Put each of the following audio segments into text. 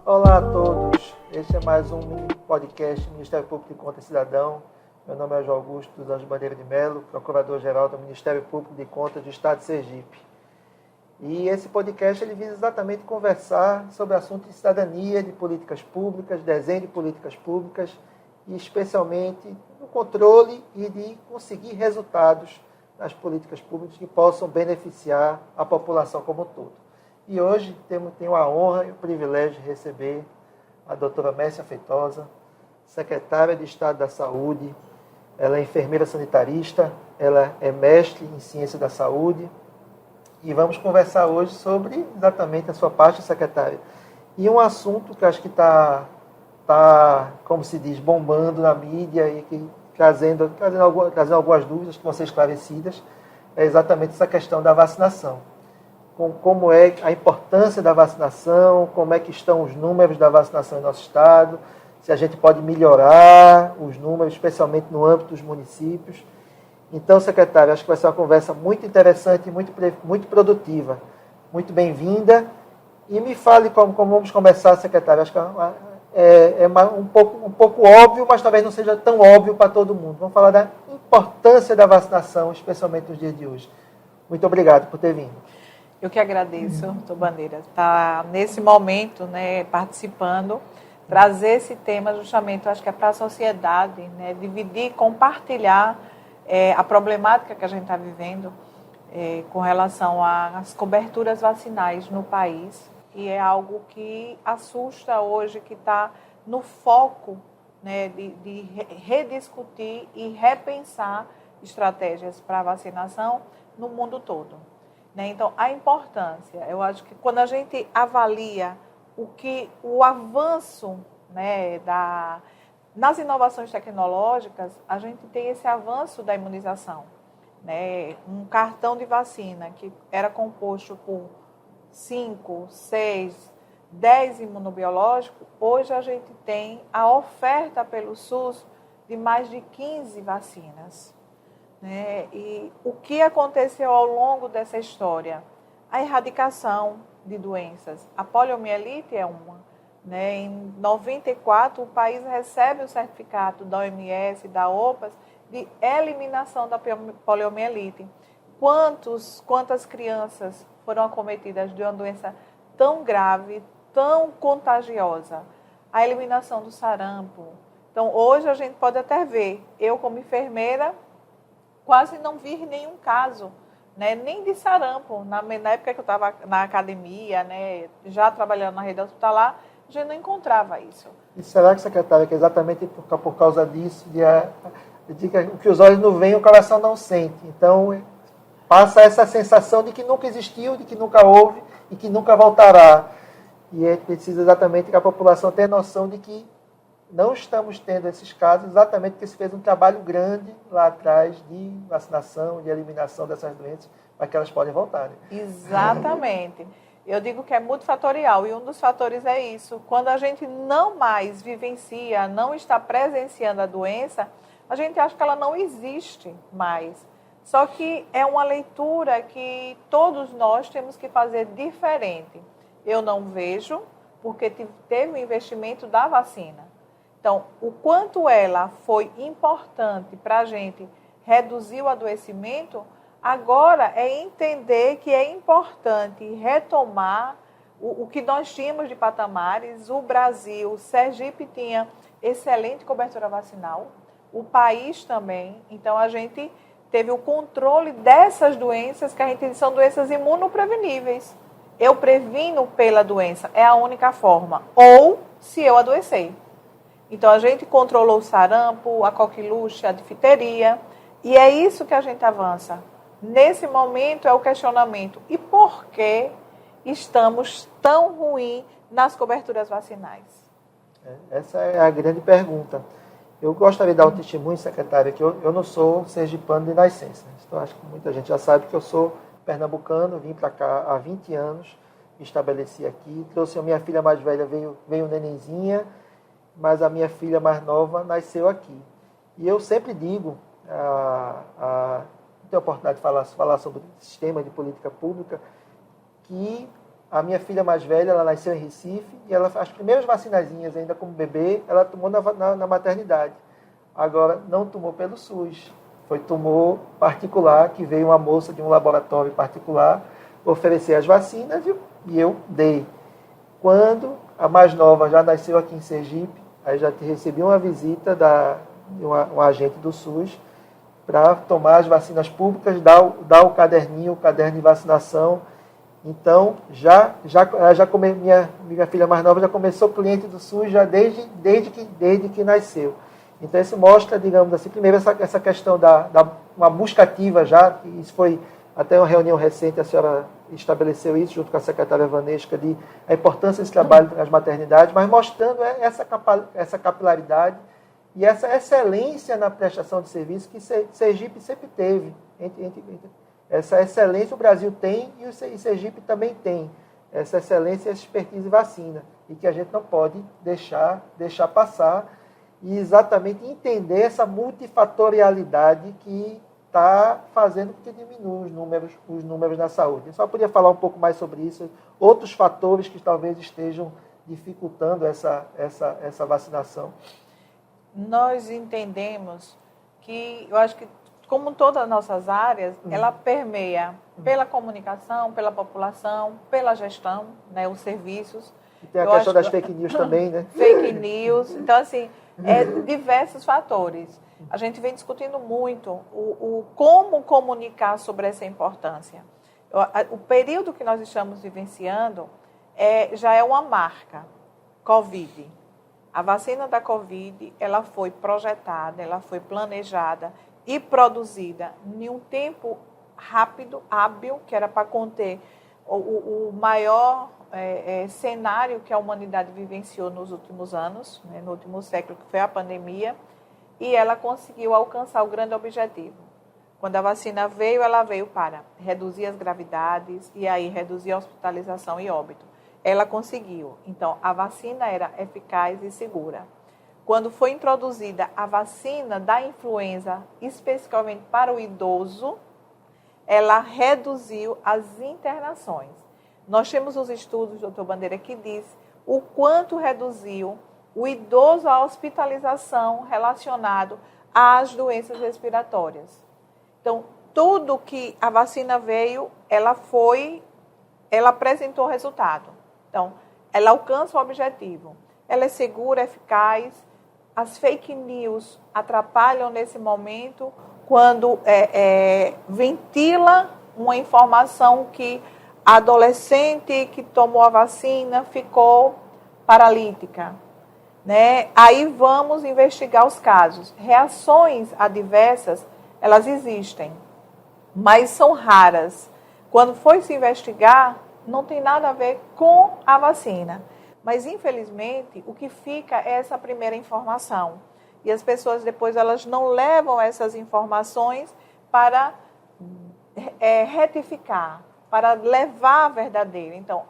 Olá a todos, este é mais um podcast do Ministério Público de Contas Cidadão. Meu nome é João Augusto dos Anjos Bandeira de Melo, Procurador-Geral do Ministério Público de Contas do Estado de Sergipe. E esse podcast ele visa exatamente conversar sobre assuntos de cidadania, de políticas públicas, desenho de políticas públicas e especialmente no controle e de conseguir resultados nas políticas públicas que possam beneficiar a população como um todo. E hoje tenho a honra e o privilégio de receber a doutora Mércia Feitosa, secretária de Estado da Saúde. Ela é enfermeira sanitarista, ela é mestre em Ciência da Saúde. E vamos conversar hoje sobre exatamente a sua parte, secretária. E um assunto que acho que está, como se diz, bombando na mídia e que trazendo algumas dúvidas que vão ser esclarecidas, é exatamente essa questão da vacinação. Como é a importância da vacinação, como é que estão os números da vacinação em nosso estado, se a gente pode melhorar os números, especialmente no âmbito dos municípios. Então, secretário, acho que vai ser uma conversa muito interessante e muito produtiva. Muito bem-vinda. E me fale como vamos começar, secretário. Acho que é um pouco óbvio, mas talvez não seja tão óbvio para todo mundo. Vamos falar da importância da vacinação, especialmente nos dias de hoje. Muito obrigado por ter vindo. Eu que agradeço, doutor Bandeira, estar nesse momento, participando, trazer esse tema justamente, acho que é para a sociedade, dividir, compartilhar a problemática que a gente está vivendo com relação às coberturas vacinais no país, e é algo que assusta hoje, que está no foco de rediscutir e repensar estratégias para a vacinação no mundo todo. Então, a importância, eu acho que quando a gente avalia o avanço nas inovações tecnológicas, a gente tem esse avanço da imunização. Um cartão de vacina que era composto por 5, 6, 10 imunobiológicos, hoje a gente tem a oferta pelo SUS de mais de 15 vacinas. E o que aconteceu ao longo dessa história? A erradicação de doenças. A poliomielite é uma. Em 94, o país recebe o certificado da OMS, da OPAS, de eliminação da poliomielite. Quantas crianças foram acometidas de uma doença tão grave, tão contagiosa? A eliminação do sarampo. Então, hoje a gente pode até ver, eu como enfermeira, quase não vi nenhum caso, nem de sarampo. Na época que eu estava na academia, já trabalhando na rede hospitalar, a gente não encontrava isso. E será que, secretária, que é exatamente por causa disso, de que o que os olhos não veem, o coração não sente? Então, passa essa sensação de que nunca existiu, de que nunca houve e que nunca voltará. E é preciso exatamente que a população tenha noção de que não estamos tendo esses casos exatamente porque se fez um trabalho grande lá atrás de vacinação, de eliminação dessas doenças, para que elas podem voltar. Exatamente. Eu digo que é multifatorial e um dos fatores é isso. Quando a gente não mais vivencia, não está presenciando a doença, a gente acha que ela não existe mais. Só que é uma leitura que todos nós temos que fazer diferente. Eu não vejo porque teve o investimento da vacina. Então, o quanto ela foi importante para a gente reduzir o adoecimento, agora é entender que é importante retomar o que nós tínhamos de patamares. O Brasil, o Sergipe tinha excelente cobertura vacinal, o país também. Então, a gente teve o controle dessas doenças que a gente diz são doenças imunopreveníveis. Eu previno pela doença, é a única forma. Ou se eu adoecer. Então, a gente controlou o sarampo, a coqueluche, a difteria, e é isso que a gente avança. Nesse momento é o questionamento. E por que estamos tão ruins nas coberturas vacinais? Essa é a grande pergunta. Eu gostaria de dar um testemunho, secretária, que eu não sou sergipano de nascença. Então, acho que muita gente já sabe que eu sou pernambucano, vim para cá há 20 anos, me estabeleci aqui, trouxe a minha filha mais velha, veio nenenzinha, mas a minha filha mais nova nasceu aqui. E eu sempre digo ter a oportunidade de falar sobre o sistema de política pública, que a minha filha mais velha, ela nasceu em Recife, e as primeiras vacinazinhas, ainda como bebê, ela tomou na maternidade. Agora, não tomou pelo SUS, tomou particular, que veio uma moça de um laboratório particular oferecer as vacinas e eu dei. Quando a mais nova já nasceu aqui em Sergipe, aí já recebi uma visita de um agente do SUS para tomar as vacinas públicas, dar o caderninho, o caderno de vacinação. Então, minha filha mais nova já começou cliente do SUS já desde que nasceu. Então, isso mostra, digamos assim, primeiro essa questão uma busca ativa já, isso foi até uma reunião recente, a senhora estabeleceu isso junto com a secretária Vanesca, a importância desse trabalho nas maternidades, mas mostrando essa capilaridade e essa excelência na prestação de serviço que Sergipe sempre teve. Essa excelência o Brasil tem e Sergipe também tem. Essa excelência e essa expertise em vacina. E que a gente não pode deixar passar e exatamente entender essa multifatorialidade que está fazendo com que diminua os números na saúde. Eu só podia falar um pouco mais sobre isso, outros fatores que talvez estejam dificultando essa vacinação. Nós entendemos que, eu acho que, como todas as nossas áreas, ela permeia pela comunicação, pela população, pela gestão, né, os serviços. E tem a questão das fake news também, né? Fake news. Então, assim, diversos fatores. A gente vem discutindo muito como comunicar sobre essa importância. O período que nós estamos vivenciando já é uma marca, Covid. A vacina da Covid, ela foi projetada, ela foi planejada e produzida em um tempo rápido, hábil, que era para conter o maior cenário que a humanidade vivenciou nos últimos anos, né, no último século, que foi a pandemia, e ela conseguiu alcançar o grande objetivo. Quando a vacina veio, ela veio para reduzir as gravidades e aí reduzir a hospitalização e óbito. Ela conseguiu. Então, a vacina era eficaz e segura. Quando foi introduzida a vacina da influenza, especificamente para o idoso, ela reduziu as internações. Nós temos os estudos, doutor Bandeira, que diz o quanto reduziu o idoso à hospitalização relacionado às doenças respiratórias. Então, tudo que a vacina veio, ela apresentou resultado. Então, ela alcança o objetivo. Ela é segura, eficaz. As fake news atrapalham nesse momento quando ventila uma informação que a adolescente que tomou a vacina ficou paralítica. Né? Aí vamos investigar os casos. Reações adversas, elas existem, mas são raras. Quando foi se investigar, não tem nada a ver com a vacina. Mas, infelizmente, o que fica é essa primeira informação. E as pessoas depois elas não levam essas informações para retificar, para levar a verdadeira. Então,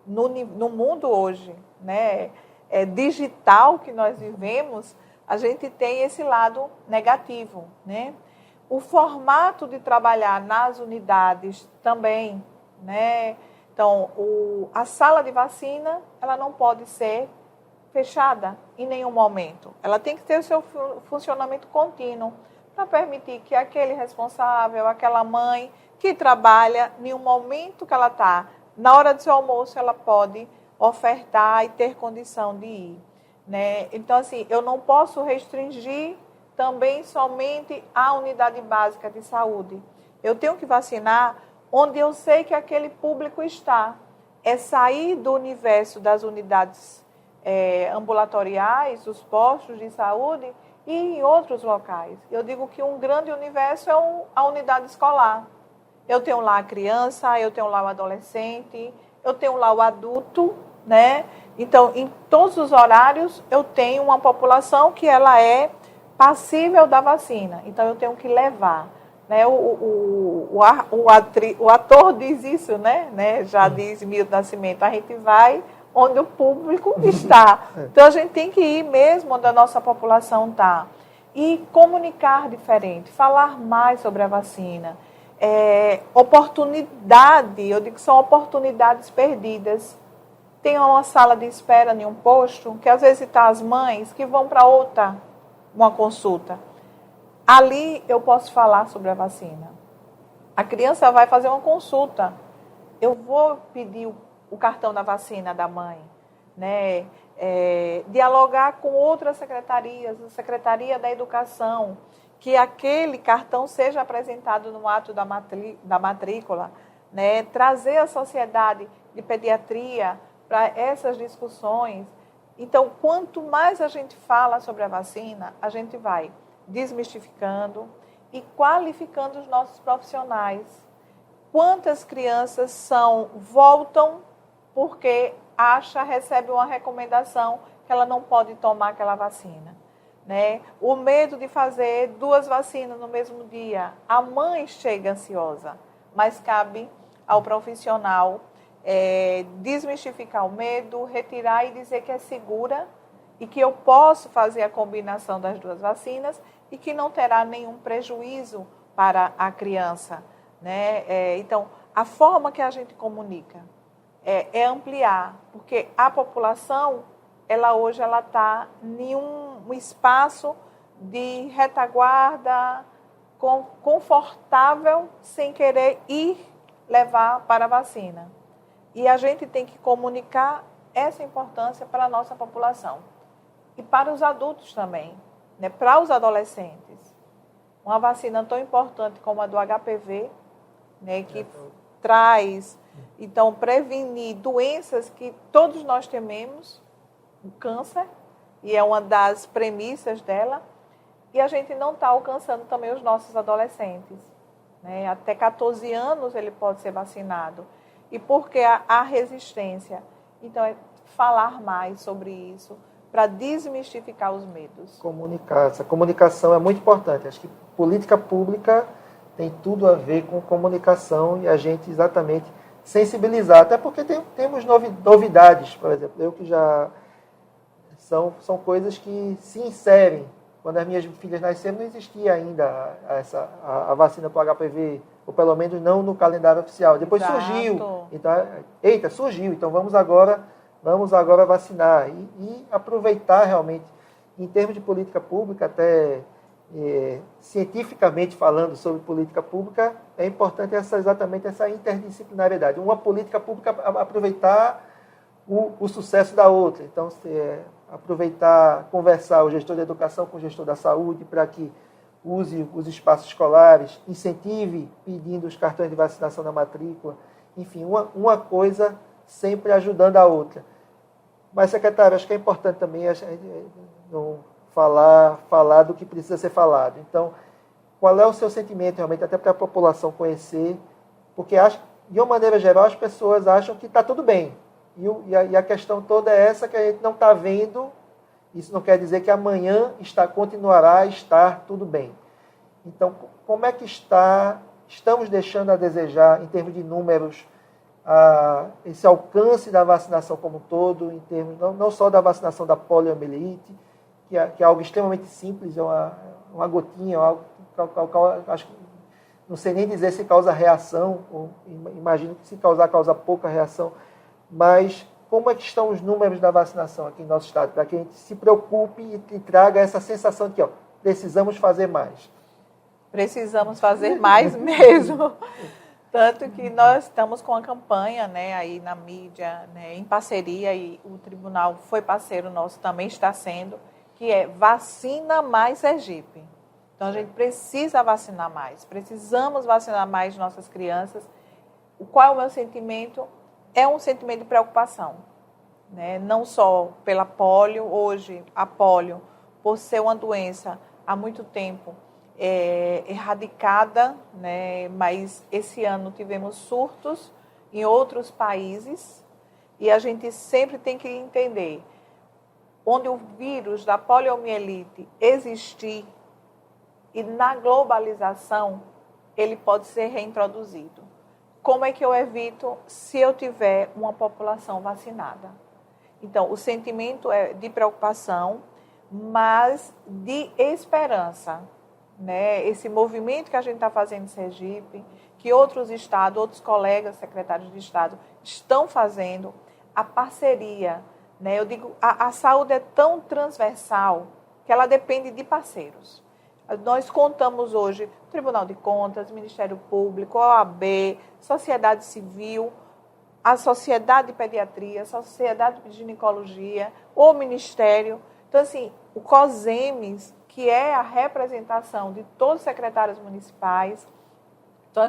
no mundo hoje, né, digital que nós vivemos, a gente tem esse lado negativo, né? O formato de trabalhar nas unidades também, né? Então, a sala de vacina, ela não pode ser fechada em nenhum momento. Ela tem que ter o seu funcionamento contínuo para permitir que aquele responsável, aquela mãe que trabalha, em um momento que ela está, na hora do seu almoço, ela pode ofertar e ter condição de ir. Né? Então, assim, eu não posso restringir também somente a unidade básica de saúde. Eu tenho que vacinar onde eu sei que aquele público está. É sair do universo das unidades ambulatoriais, dos postos de saúde e em outros locais. Eu digo que um grande universo é a unidade escolar. Eu tenho lá a criança, eu tenho lá o adolescente, eu tenho lá o adulto, né? Então, em todos os horários, eu tenho uma população que ela é passível da vacina. Então, eu tenho que levar. Né? O ator diz isso, né? Já diz Milton Nascimento, a gente vai onde o público está. Então, a gente tem que ir mesmo onde a nossa população está. e comunicar diferente, falar mais sobre a vacina. Oportunidade, eu digo que são oportunidades perdidas. Tem uma sala de espera em um posto, que às vezes está as mães que vão para outra, uma consulta. Ali eu posso falar sobre a vacina. A criança vai fazer uma consulta. Eu vou pedir o cartão da vacina da mãe, né? Dialogar com outras secretarias, a Secretaria da Educação, que aquele cartão seja apresentado no ato da matrícula, né? Trazer a sociedade de pediatria para essas discussões. Então, quanto mais a gente fala sobre a vacina, a gente vai desmistificando e qualificando os nossos profissionais. Quantas crianças voltam porque recebe uma recomendação que ela não pode tomar aquela vacina, né? O medo de fazer 2 vacinas no mesmo dia. A mãe chega ansiosa, mas cabe ao profissional desmistificar o medo, retirar e dizer que é segura e que eu posso fazer a combinação das 2 vacinas e que não terá nenhum prejuízo para a criança, né? Então, a forma que a gente comunica é ampliar, porque a população, hoje ela está em um espaço de retaguarda confortável, sem querer ir levar para a vacina. E a gente tem que comunicar essa importância para a nossa população. E para os adultos também, né? Para os adolescentes. Uma vacina tão importante como a do HPV, né? Que traz, então, prevenir doenças que todos nós tememos, o câncer, e é uma das premissas dela, e a gente não está alcançando também os nossos adolescentes, né? Até 14 anos ele pode ser vacinado. E por que a resistência? Então, é falar mais sobre isso, para desmistificar os medos. Comunicar. Essa comunicação é muito importante. Acho que política pública tem tudo a ver com comunicação e a gente exatamente sensibilizar. Até porque temos novidades, por exemplo. Eu que já... São coisas que se inserem. Quando as minhas filhas nasceram, não existia ainda a vacina para o HPV, ou pelo menos não no calendário oficial. Depois surgiu. Então, surgiu. Então vamos agora vacinar. E aproveitar realmente, em termos de política pública, até cientificamente falando sobre política pública, é importante exatamente essa interdisciplinariedade. Uma política pública aproveitar o sucesso da outra. Então, aproveitar, conversar o gestor da educação com o gestor da saúde para que use os espaços escolares, incentive pedindo os cartões de vacinação na matrícula. Enfim, uma coisa sempre ajudando a outra. Mas, secretário, acho que é importante também não falar do que precisa ser falado. Então, qual é o seu sentimento realmente, até para a população conhecer? Porque, de uma maneira geral, as pessoas acham que está tudo bem. E a questão toda é essa, que a gente não está vendo. Isso não quer dizer que amanhã continuará a estar tudo bem. Então, como é que estamos deixando a desejar, em termos de números, esse alcance da vacinação como um todo, em termos não só da vacinação da poliomielite, que é algo extremamente simples, é uma gotinha, algo acho que não sei nem dizer se causa reação, ou imagino que se causa pouca reação, mas como é que estão os números da vacinação aqui no nosso estado, para que a gente se preocupe e traga essa sensação de que precisamos fazer mais. Precisamos fazer mais mesmo. Tanto que nós estamos com a campanha, né, aí na mídia, né, em parceria, e o tribunal foi parceiro nosso, também está sendo, que é Vacina Mais Sergipe. Então, a gente precisa vacinar mais, precisamos vacinar mais nossas crianças. Qual é o meu sentimento? É um sentimento de preocupação, né? Não só pela polio, hoje a polio, por ser uma doença há muito tempo erradicada, né? Mas esse ano tivemos surtos em outros países e a gente sempre tem que entender, onde o vírus da poliomielite existir e na globalização ele pode ser reintroduzido. Como é que eu evito se eu tiver uma população vacinada? Então, o sentimento é de preocupação, mas de esperança, né? Esse movimento que a gente está fazendo em Sergipe, que outros estados, outros colegas secretários de Estado estão fazendo, a parceria, né? Eu digo, a saúde é tão transversal que ela depende de parceiros. Nós contamos hoje Tribunal de Contas, Ministério Público, OAB, Sociedade Civil, a Sociedade de Pediatria, a Sociedade de Ginecologia, o Ministério. Então, assim, o COSEMES, que é a representação de todos os secretários municipais. Então,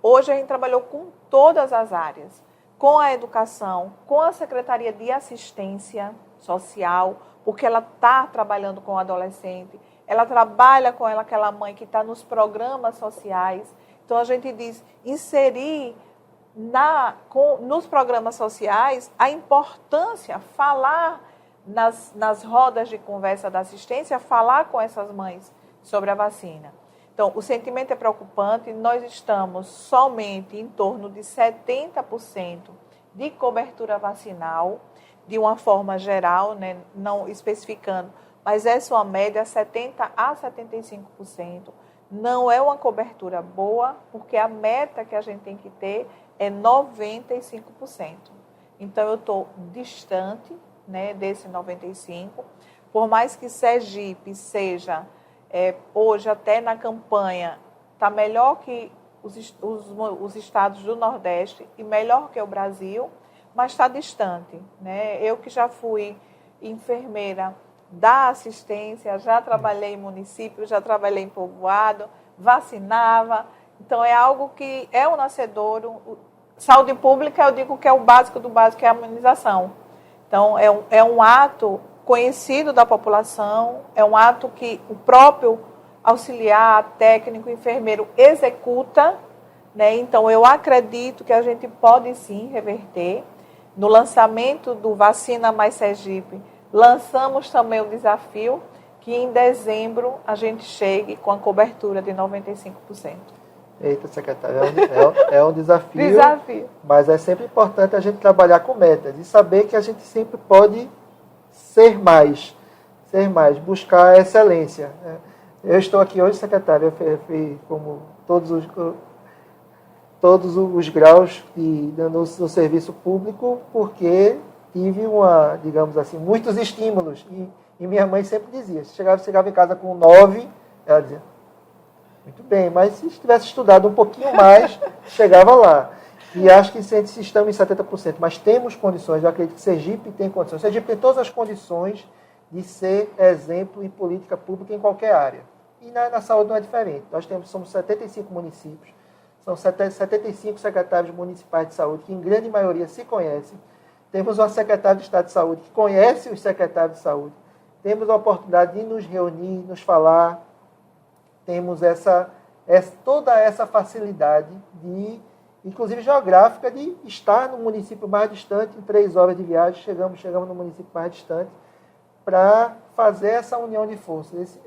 hoje a gente trabalhou com todas as áreas, com a educação, com a Secretaria de Assistência Social, porque ela está trabalhando com o adolescente, ela trabalha com aquela mãe que está nos programas sociais. Então, a gente diz, inserir nos programas sociais a importância, falar nas rodas de conversa da assistência, falar com essas mães sobre a vacina. Então, o sentimento é preocupante, nós estamos somente em torno de 70% de cobertura vacinal, de uma forma geral, né, não especificando, mas essa é uma média 70% a 75%. Não é uma cobertura boa, porque a meta que a gente tem que ter é 95%. Então, eu estou distante, né, desse 95%. Por mais que Sergipe seja, hoje até na campanha, está melhor que os estados do Nordeste e melhor que o Brasil, mas está distante, né? Eu que já fui enfermeira da assistência, já trabalhei em município, já trabalhei em povoado, vacinava. Então, é algo que é um nascedouro. Saúde pública, eu digo que é o básico do básico, é a imunização. Então, é um ato conhecido da população, é um ato que o próprio auxiliar, técnico, enfermeiro executa, né? Então, eu acredito que a gente pode sim reverter. No lançamento do Vacina Mais Sergipe, lançamos também o desafio que em dezembro a gente chegue com a cobertura de 95%. Eita, secretária, é um desafio, Desafio. Mas é sempre importante a gente trabalhar com metas e saber que a gente sempre pode ser mais, buscar a excelência. Eu estou aqui hoje, secretária, como todos os graus no serviço público, porque tive digamos assim, muitos estímulos. E minha mãe sempre dizia, se chegava em casa com 9, ela dizia, muito bem, mas se tivesse estudado um pouquinho mais, chegava lá. E acho que estamos em 70%, mas temos condições, eu acredito que Sergipe tem condições. Sergipe tem todas as condições de ser exemplo em política pública em qualquer área. E na saúde não é diferente. Somos 75 municípios, são 75 secretários municipais de saúde, que em grande maioria se conhecem. Temos uma secretária de Estado de Saúde que conhece os secretários de saúde. Temos a oportunidade de nos reunir, nos falar. Temos toda essa facilidade, inclusive geográfica, de estar no município mais distante, em 3 horas de viagem, chegamos no município mais distante, para fazer essa união de forças,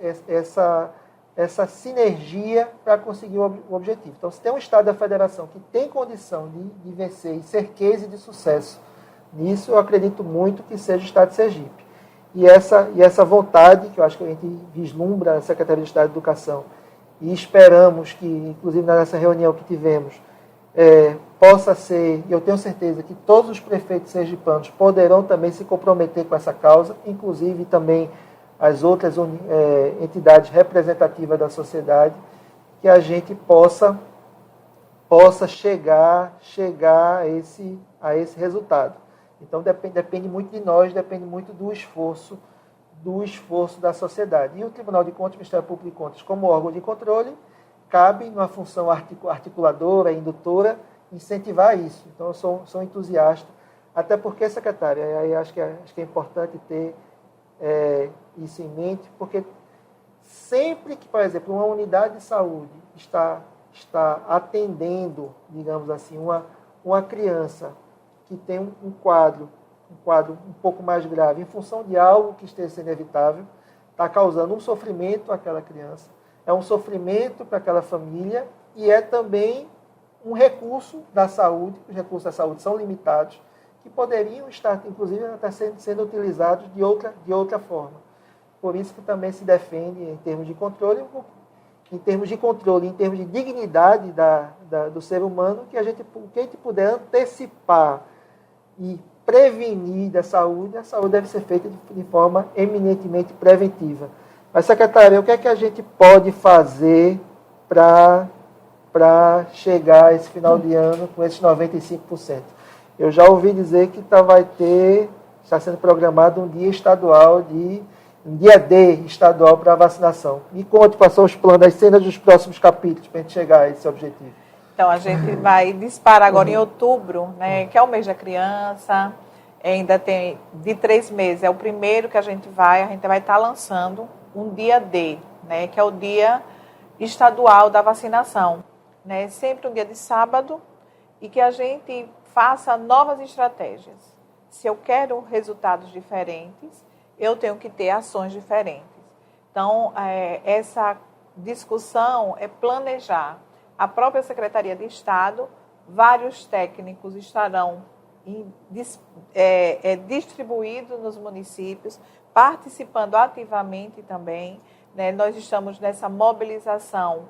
essa sinergia para conseguir o objetivo. Então, se tem um Estado da Federação que tem condição de vencer e ser case de sucesso nisso, eu acredito muito que seja o Estado de Sergipe. E essa vontade, que eu acho que a gente vislumbra na Secretaria de Estado de Educação, e esperamos que, inclusive nessa reunião que tivemos, possa ser, e eu tenho certeza que todos os prefeitos sergipanos poderão também se comprometer com essa causa, inclusive também as outras entidades representativas da sociedade, que a gente possa chegar a esse resultado. Então, depende muito de nós, depende muito do esforço da sociedade. E o Tribunal de Contas, o Ministério Público de Contas, como órgão de controle, cabe numa função articuladora, indutora, incentivar isso. Então, eu sou entusiasta, até porque, secretária, aí acho que é importante ter isso em mente, porque sempre que, por exemplo, uma unidade de saúde está atendendo, digamos assim, uma criança que tem um quadro um pouco mais grave, em função de algo que esteja sendo evitável, está causando um sofrimento àquela criança, é um sofrimento para aquela família e é também um recurso da saúde, os recursos da saúde são limitados, que poderiam estar, inclusive, até sendo utilizados de outra forma. por isso que também se defende em termos de controle, em termos de dignidade do ser humano, que a gente puder antecipar e prevenir a saúde deve ser feita de forma eminentemente preventiva. Mas, secretária, o que é que a gente pode fazer para chegar a esse final de ano com esses 95%? Eu já ouvi dizer que está sendo programado um dia D estadual para a vacinação. Me conte quais são os planos, as cenas dos próximos capítulos para a gente chegar a esse objetivo. Então, a gente vai disparar agora em outubro, né, que é o mês da criança, ainda tem de 3 meses, é o primeiro que a gente vai estar lançando um dia D, né, que é o dia estadual da vacinação, né, sempre um dia de sábado, e que a gente faça novas estratégias. Se eu quero resultados diferentes, eu tenho que ter ações diferentes. Então, essa discussão é planejar. A própria Secretaria de Estado, vários técnicos estarão distribuídos nos municípios, participando ativamente também, né? Nós estamos nessa mobilização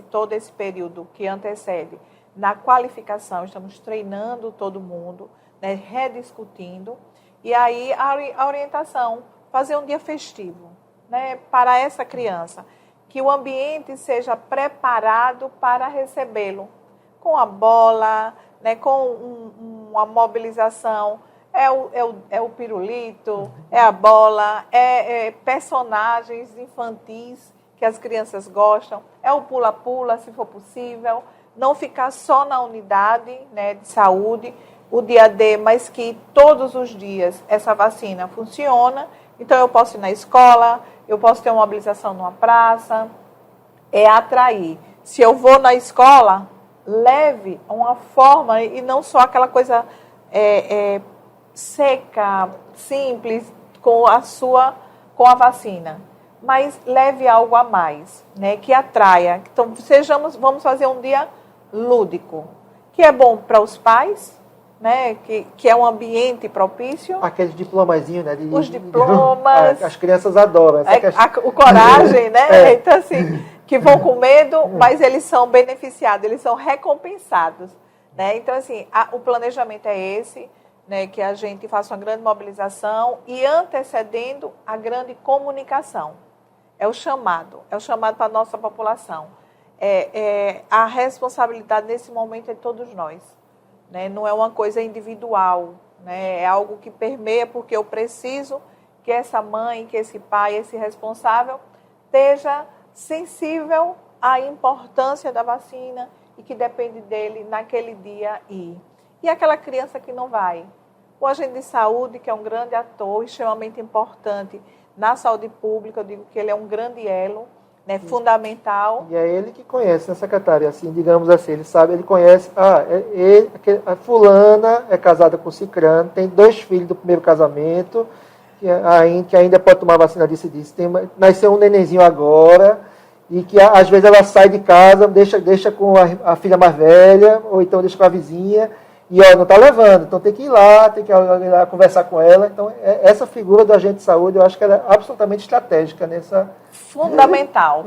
todo esse período que antecede na qualificação, estamos treinando todo mundo, né? Rediscutindo, e aí a orientação, fazer um dia festivo, né? Para essa criança, que o ambiente seja preparado para recebê-lo, com a bola, né, com uma mobilização, é o pirulito, é a bola, personagens infantis que as crianças gostam, é o pula-pula, se for possível, não ficar só na unidade, né, de saúde, o dia D, mas que todos os dias essa vacina funciona. Então, eu posso ir na escola, eu posso ter uma mobilização numa praça, atrair. Se eu vou na escola, leve uma forma, e não só aquela coisa seca, simples, com a vacina, mas leve algo a mais, né, que atraia. Então, vamos fazer um dia lúdico, que é bom para os pais, né, que é um ambiente propício. Aqueles diplomazinhos, né? Os diplomas. As crianças adoram. O coragem, né? Então, assim, que vão com medo, mas eles são beneficiados, eles são recompensados, né? Então, assim, o planejamento é esse, né, que a gente faça uma grande mobilização e antecedendo a grande comunicação. É o chamado para a nossa população. A responsabilidade nesse momento é de todos nós. Né? Não é uma coisa individual, né? É algo que permeia, porque eu preciso que essa mãe, que esse pai, esse responsável esteja sensível à importância da vacina e que depende dele naquele dia ir. E aquela criança que não vai? O agente de saúde, que é um grande ator, extremamente importante na saúde pública, eu digo que ele é um grande elo, né, fundamental. E é ele que conhece, né, secretária? Assim, digamos assim, ele conhece, a fulana é casada com cicrano, tem 2 filhos do primeiro casamento, que ainda pode tomar vacina disso e disso. Nasceu um nenenzinho agora, e que às vezes ela sai de casa, deixa com a filha mais velha, ou então deixa com a vizinha, e não está levando, então tem que ir lá conversar com ela. Então, essa figura do agente de saúde, eu acho que ela é absolutamente estratégica nessa... Fundamental.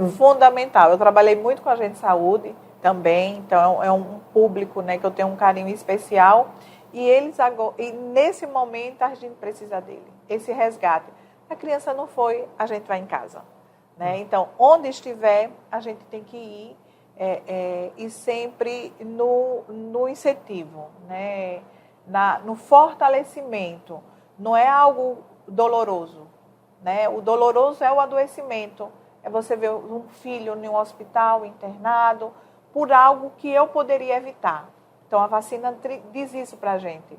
Eu trabalhei muito com agente de saúde também, então é um público, né, que eu tenho um carinho especial, e nesse momento a gente precisa dele, esse resgate. A criança não foi, a gente vai em casa. Né? Então, onde estiver, a gente tem que ir, e sempre no incentivo, né? No fortalecimento. Não é algo doloroso, né? O doloroso é o adoecimento. É você ver um filho em um hospital internado por algo que eu poderia evitar. Então, a vacina diz isso para a gente.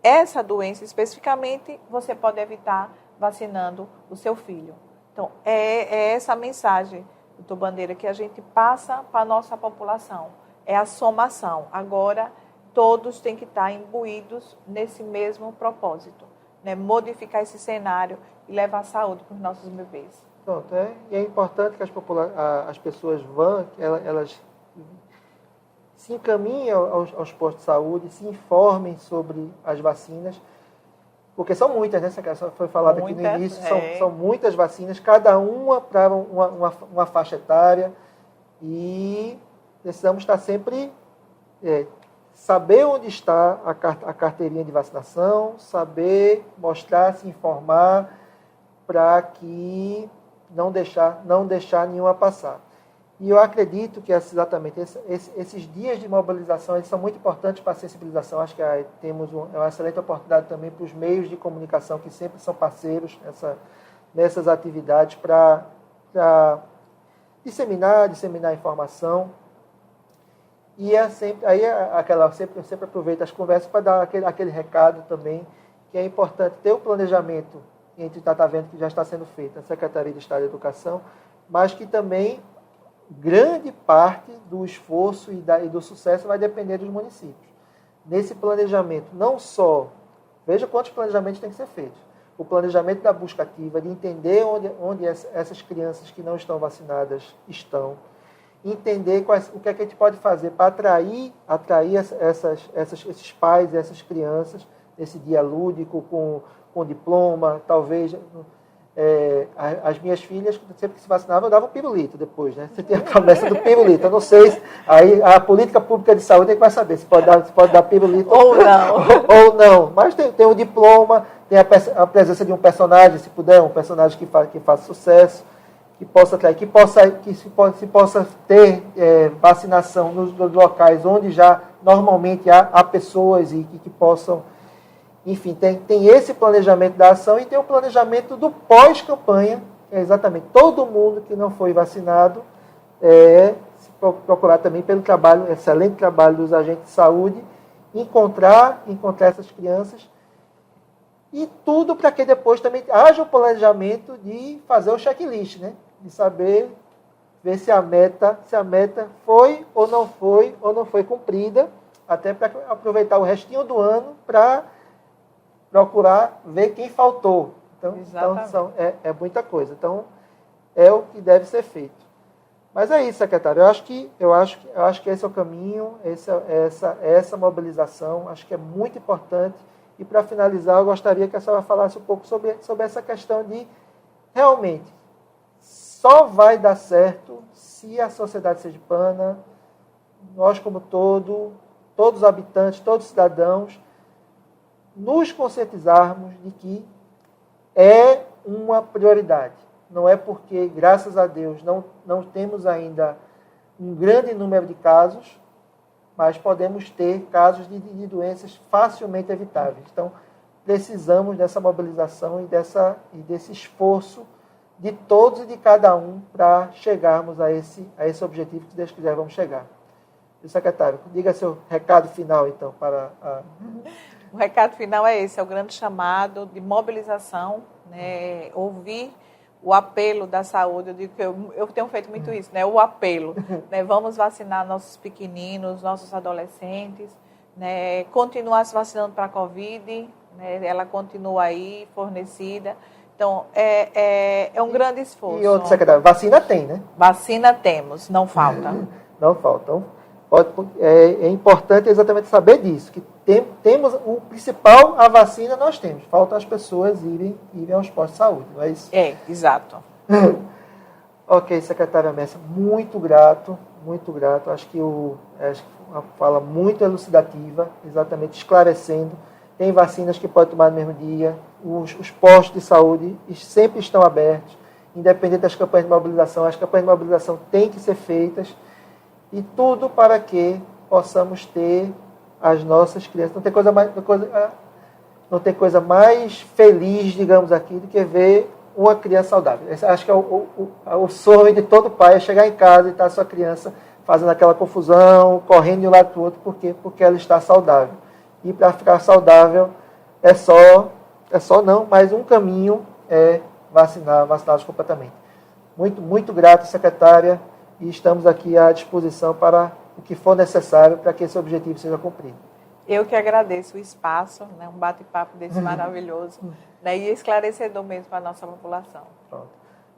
Essa doença, especificamente, você pode evitar vacinando o seu filho. Então, é essa a mensagem, doutor Bandeira, que a gente passa para a nossa população. É a somação. Agora, todos têm que estar imbuídos nesse mesmo propósito, né? Modificar esse cenário e levar saúde para os nossos bebês. Pronto, e é importante que as pessoas vão, que elas se encaminhem aos postos de saúde, se informem sobre as vacinas, Porque são muitas, né? Essa foi falado aqui no início, é. são muitas vacinas, cada uma para uma faixa etária, e precisamos estar sempre, saber onde está a carteirinha de vacinação, saber mostrar, se informar, para que não deixar nenhuma passar. E eu acredito que exatamente esses dias de mobilização eles são muito importantes para a sensibilização. Acho que temos uma excelente oportunidade também para os meios de comunicação, que sempre são parceiros nessas atividades, para disseminar informação. E eu sempre aproveito as conversas para dar aquele recado também, que é importante ter o planejamento, que a gente está vendo que já está sendo feito na Secretaria de Estado de Educação, mas que também grande parte do esforço e do sucesso vai depender dos municípios. Nesse planejamento, não só, veja quantos planejamentos têm que ser feitos. O planejamento da busca ativa, de entender onde essas crianças que não estão vacinadas estão, entender o que é que a gente pode fazer para atrair esses pais e essas crianças nesse dia lúdico, com diploma, talvez... as minhas filhas, sempre que se vacinavam, eu dava um pirulito depois, né? Você tem a promessa do pirulito. Eu não sei, aí a política pública de saúde é que vai saber se pode dar pirulito ou não. ou não. Mas tem o diploma, tem a presença de um personagem, se puder, um personagem que faça sucesso, que possa atrair, que se possa ter vacinação nos locais onde já normalmente há pessoas e que possam. Enfim, tem esse planejamento da ação e tem o planejamento do pós-campanha, que é exatamente todo mundo que não foi vacinado, se procurar também pelo excelente trabalho dos agentes de saúde, encontrar essas crianças, e tudo para que depois também haja o planejamento de fazer o checklist, né? De saber, ver se a meta foi ou não foi cumprida, até para aproveitar o restinho do ano para procurar ver quem faltou. Então é muita coisa. Então, é o que deve ser feito. Mas é isso, secretário. Eu acho que esse é o caminho, essa mobilização, acho que é muito importante. E, para finalizar, eu gostaria que a senhora falasse um pouco sobre essa questão de, realmente, só vai dar certo se a sociedade sergipana, nós como todos os habitantes, todos os cidadãos, nos conscientizarmos de que é uma prioridade. Não é porque, graças a Deus, não temos ainda um grande número de casos, mas podemos ter casos de doenças facilmente evitáveis. Então, precisamos dessa mobilização e desse esforço de todos e de cada um para chegarmos a esse objetivo que, se Deus quiser, vamos chegar. E, secretário, diga seu recado final, então, para a... O recado final é esse, é o grande chamado de mobilização, né? Ouvir o apelo da saúde. Eu digo que eu tenho feito muito isso, né? O apelo, né? Vamos vacinar nossos pequeninos, nossos adolescentes, né? Continuar se vacinando para a Covid, né? Ela continua aí, fornecida. Então, é um grande esforço. E outro, secretário, vacina tem, né? Vacina temos, não falta. Não falta. Então, é importante exatamente saber disso, que temos o principal, a vacina nós temos. Falta as pessoas irem aos postos de saúde, não é isso? Exato. Ok, secretária Messia, muito grato. Acho que uma fala muito elucidativa, exatamente esclarecendo. Tem vacinas que pode tomar no mesmo dia. Os postos de saúde sempre estão abertos, independente das campanhas de mobilização. As campanhas de mobilização têm que ser feitas, e tudo para que possamos ter as nossas crianças. Não tem coisa mais feliz, digamos aqui, do que ver uma criança saudável. Acho que o sonho de todo pai é chegar em casa e estar a sua criança fazendo aquela confusão, correndo de um lado para o outro, porque ela está saudável. E para ficar saudável mas um caminho é vaciná-los completamente. Muito, muito grato, secretária, e estamos aqui à disposição para o que for necessário para que esse objetivo seja cumprido. Eu que agradeço o espaço, né, um bate-papo desse maravilhoso, né, e esclarecedor mesmo para a nossa população. Pronto.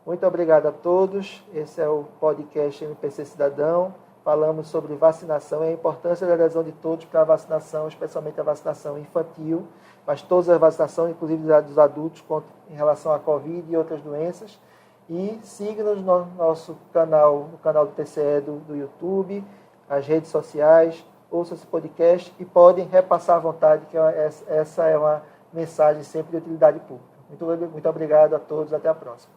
Muito obrigado a todos. Esse é o podcast MPC Cidadão. falamos sobre vacinação e a importância da adesão de todos para a vacinação, especialmente a vacinação infantil, mas todas as vacinações, inclusive dos adultos, em relação à Covid e outras doenças. E siga-nos no nosso canal, no canal do TCE do YouTube, as redes sociais, ouçam esse podcast e podem repassar à vontade, que essa é uma mensagem sempre de utilidade pública. Muito obrigado a todos, até a próxima.